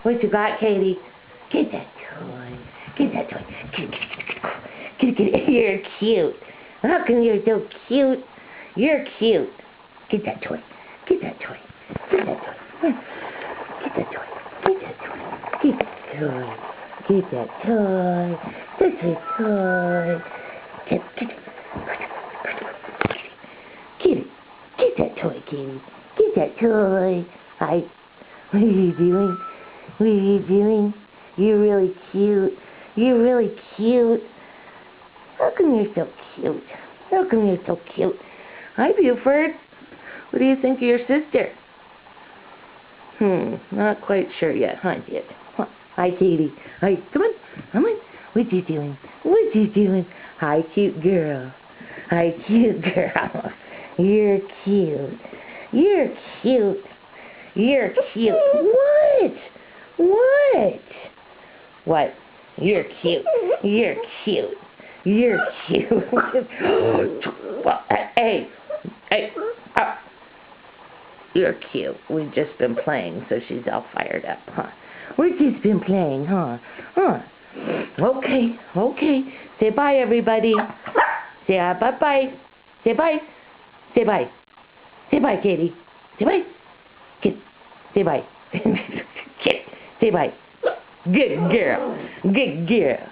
What you got, Katie? Get that toy. Get that toy. Get. You're cute. How come you're so cute? You're cute. Get that toy. Get that toy. Get that toy. Get that toy. Get that toy. Get that toy. Get that toy. That's a toy. Get it. Get it. Get that toy, Katie. Get that toy. Hi. What are you doing? What are you doing? You're really cute. You're really cute. How come you're so cute? How come you're so cute? Hi, Buford. What do you think of your sister? Not quite sure yet, huh, kid? Huh. Hi, Katie. Hi, come on. Come on. What you doing? What you doing? Hi, cute girl. Hi, cute girl. You're cute. You're cute. You're cute. What? What? What? You're cute. You're cute. You're cute. Well, hey. You're cute. We've just been playing, so she's all fired up, huh? We've just been playing, huh? Okay. Say bye, everybody. Say bye-bye. Say bye. Say bye. Say bye, Katie. Say bye. Kid. Say bye. Kid. Say bye. Good girl. Good girl.